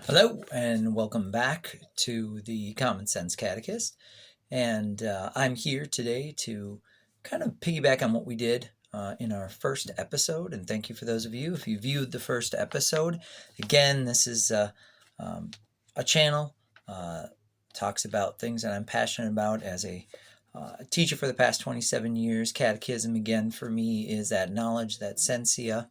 Hello, and welcome back to the Common Sense Catechist. And I'm here today to kind of piggyback on what we did in our first episode. And thank you for those of you if you viewed the first episode. Again, this is a channel talks about things that I'm passionate about as a teacher for the past 27 years. Catechism, again, for me is that knowledge, that sensia.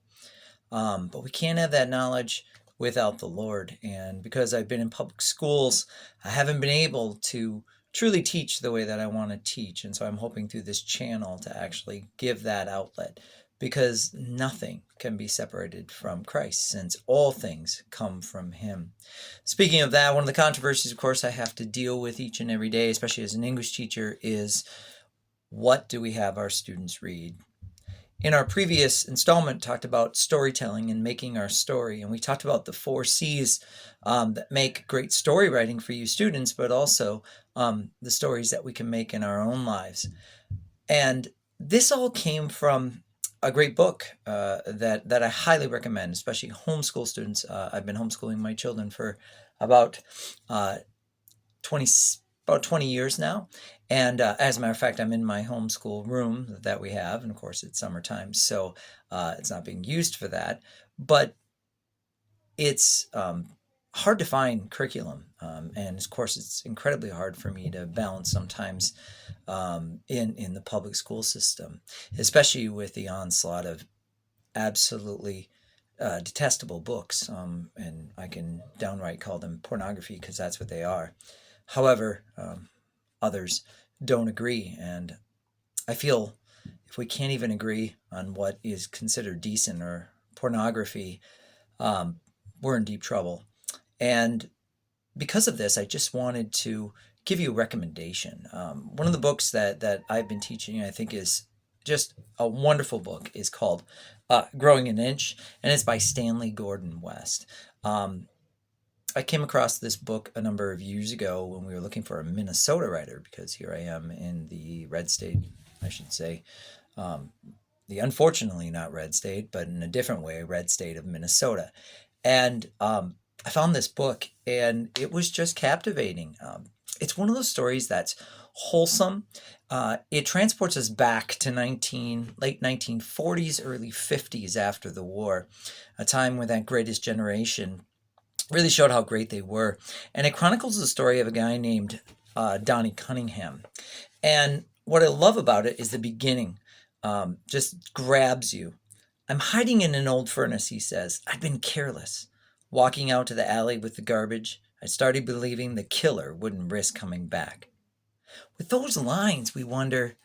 But we can't have that knowledge without the Lord. And because I've been in public schools, I haven't been able to truly teach the way that I want to teach. And so I'm hoping through this channel to actually give that outlet, because nothing can be separated from Christ, since all things come from him. Speaking of that, one of the controversies, of course, I have to deal with each and every day, especially as an English teacher, is what do we have our students read? In our previous installment, talked about storytelling and making our story, and we talked about the 4 C's that make great story writing for you students, but also the stories that we can make in our own lives. And this all came from a great book that I highly recommend, especially homeschool students. I've been homeschooling my children for about 20 about 20 years now. And as a matter of fact, I'm in my homeschool room that we have. And of course, it's summertime, so it's not being used for that. But it's hard to find curriculum. And of course, it's incredibly hard for me to balance sometimes in the public school system, especially with the onslaught of absolutely detestable books. And I can downright call them pornography, because that's what they are. However, others don't agree, and I feel if we can't even agree on what is considered decent or pornography, we're in deep trouble. And because of this, I just wanted to give you a recommendation. One of the books that I've been teaching, I think is just a wonderful book, is called Growing an Inch, and it's by Stanley Gordon West. I came across this book a number of years ago when we were looking for a Minnesota writer, because here I am in the red state, I should say, the unfortunately not red state, but in a different way, red state of Minnesota. And I found this book, and it was just captivating. It's one of those stories that's wholesome. It transports us back to late 1940s, early 50s, after the war, a time when that greatest generation really showed how great they were. And it chronicles the story of a guy named Donnie Cunningham. And what I love about it is the beginning just grabs you. I'm hiding in an old furnace, he says. I'd been careless. Walking out to the alley with the garbage, I started believing the killer wouldn't risk coming back. With those lines, we wonder,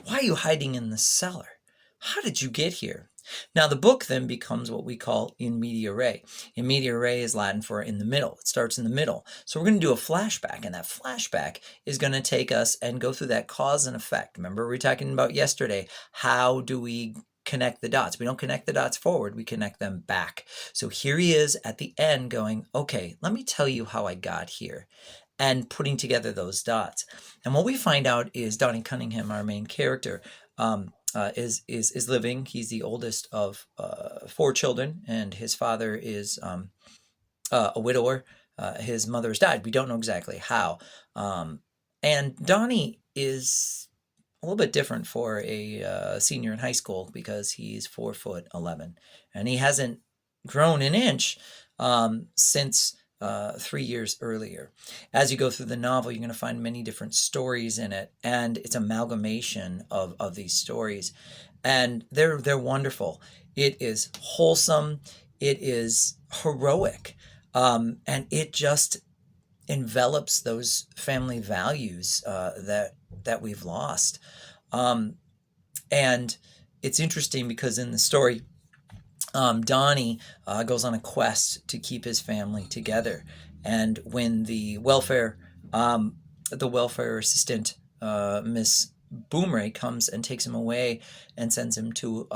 why are you hiding in the cellar? How did you get here? Now, the book then becomes what we call in media res. In media res is Latin for in the middle. It starts in the middle. So we're going to do a flashback, and that flashback is going to take us and go through that cause and effect. Remember we were talking about yesterday, how do we connect the dots? We don't connect the dots forward, we connect them back. So here he is at the end going, okay, let me tell you how I got here, and putting together those dots. And what we find out is Donnie Cunningham, our main character, is living. He's the oldest of 4 children, and his father is a widower. His mother has died. We don't know exactly how. And Donnie is a little bit different for a senior in high school, because he's 4'11", and he hasn't grown an inch since 3 years earlier. As you go through the novel, you're going to find many different stories in it, and it's amalgamation of these stories, and they're wonderful. It is wholesome, it is heroic, and it just envelops those family values that we've lost. And it's interesting because in the story, Donnie goes on a quest to keep his family together, and when the welfare assistant, Miss Boomray, comes and takes him away and sends him to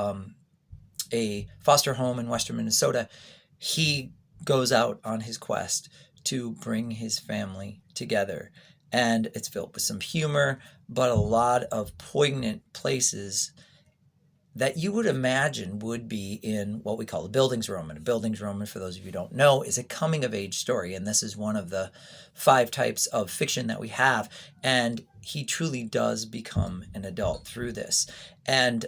a foster home in western Minnesota, he goes out on his quest to bring his family together. And it's filled with some humor, but a lot of poignant places that you would imagine would be in what we call a Bildungsroman. A Bildungsroman, for those of you who don't know, is a coming-of-age story, and this is one of the 5 types of fiction that we have, and he truly does become an adult through this. And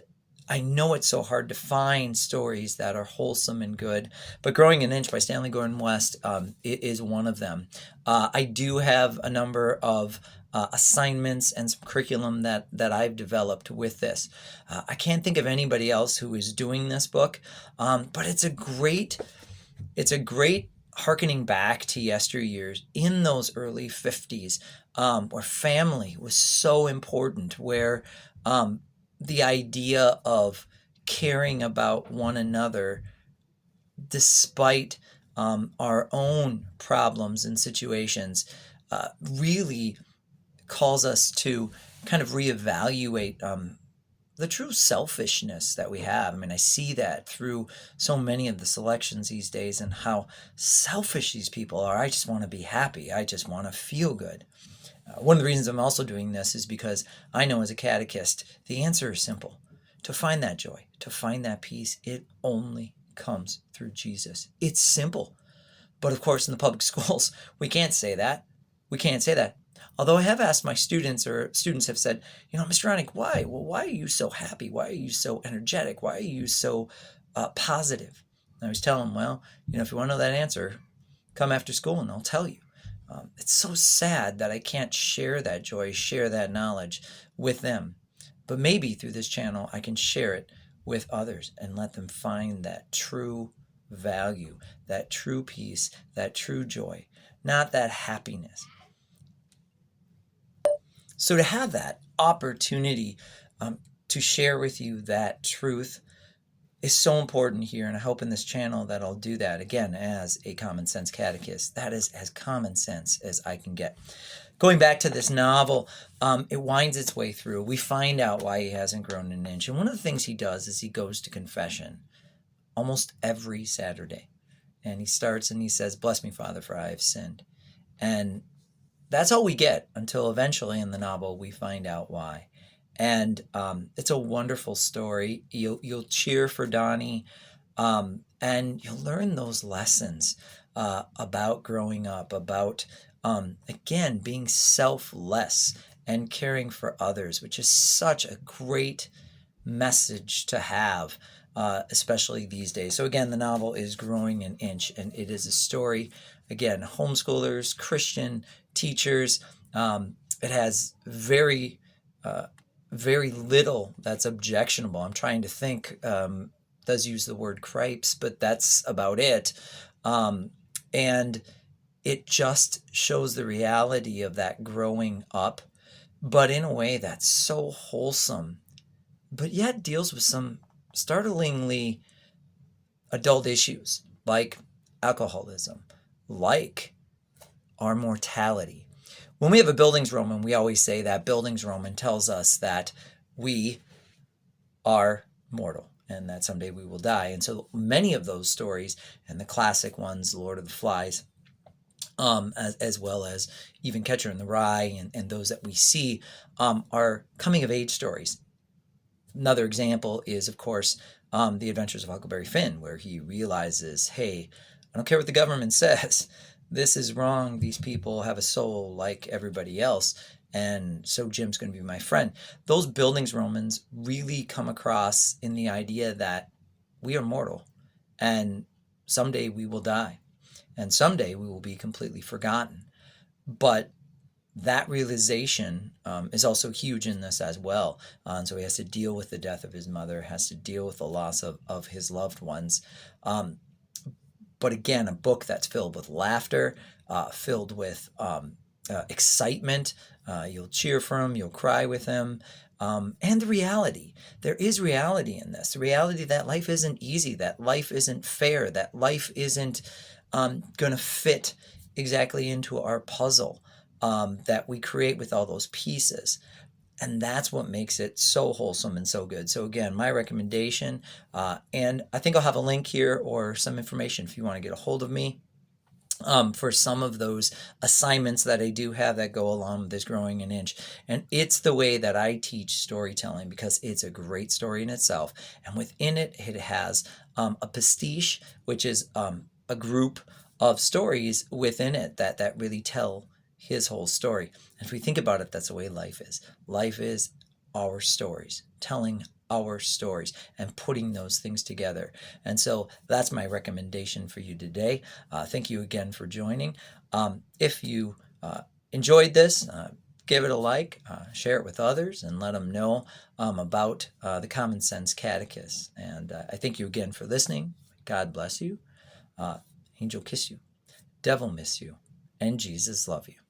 I know it's so hard to find stories that are wholesome and good, but Growing an Inch by Stanley Gordon West is one of them. I do have a number of assignments and some curriculum that I've developed with this. I can't think of anybody else who is doing this book, but it's a great hearkening back to yesteryears in those early 50s, where family was so important, where the idea of caring about one another despite our own problems and situations really calls us to kind of reevaluate the true selfishness that we have. I mean, I see that through so many of the selections these days and how selfish these people are. I just want to be happy. I just want to feel good. One of the reasons I'm also doing this is because I know as a catechist, the answer is simple. To find that joy, to find that peace, it only comes through Jesus. It's simple. But of course, in the public schools, we can't say that. We can't say that. Although I have asked my students, or students have said, Mr. Ronick, why? Well, why are you so happy? Why are you so energetic? Why are you so positive? And I was telling them, well, if you want to know that answer, come after school and I'll tell you. It's so sad that I can't share that joy, share that knowledge with them. But maybe through this channel, I can share it with others and let them find that true value, that true peace, that true joy, not that happiness. So to have that opportunity to share with you that truth is so important here, and I hope in this channel that I'll do that, again, as a common sense catechist. That is as common sense as I can get. Going back to this novel, it winds its way through. We find out why he hasn't grown an inch, and one of the things he does is he goes to confession almost every Saturday, and he starts and he says, "Bless me, Father, for I have sinned." And that's all we get until eventually in the novel we find out why. And it's a wonderful story. You'll cheer for Donnie, and you'll learn those lessons about growing up, about, again, being selfless and caring for others, which is such a great message to have, especially these days. So again, the novel is Growing an Inch, and it is a story, again, homeschoolers, Christian teachers. It has very little that's objectionable. I'm trying to think, does use the word cripes, but that's about it. And it just shows the reality of that growing up, but in a way that's so wholesome, but yet deals with some startlingly adult issues like alcoholism, like our mortality. When we have a Bildungsroman, we always say that Bildungsroman tells us that we are mortal and that someday we will die. And so many of those stories, and the classic ones, The Lord of the Flies, as well as even Catcher in the Rye and those that we see, are coming-of-age stories. Another example is, of course, The Adventures of Huckleberry Finn, where he realizes, hey, I don't care what the government says. This is wrong. These people have a soul like everybody else, and so Jim's going to be my friend. Those Bildungsromans really come across in the idea that we are mortal, and someday we will die, and someday we will be completely forgotten. But that realization is also huge in this as well. And so he has to deal with the death of his mother, has to deal with the loss of his loved ones. But again, a book that's filled with laughter, filled with excitement. You'll cheer for him, you'll cry with him. And the reality. There is reality in this. The reality that life isn't easy, that life isn't fair, that life isn't going to fit exactly into our puzzle that we create with all those pieces. And that's what makes it so wholesome and so good. So again, my recommendation, and I think I'll have a link here or some information if you want to get a hold of me. for some of those assignments that I do have that go along with this growing an inch. And it's the way that I teach storytelling because it's a great story in itself. And within it, it has a pastiche, which is a group of stories within it that really tell his whole story. And if we think about it, that's the way life is. Life is our stories, telling our stories and putting those things together. And so that's my recommendation for you today. Thank you again for joining. If you enjoyed this, give it a like, share it with others, and let them know about the Common Sense Catechist. And I thank you again for listening. God bless you. Angel kiss you. Devil miss you. And Jesus love you.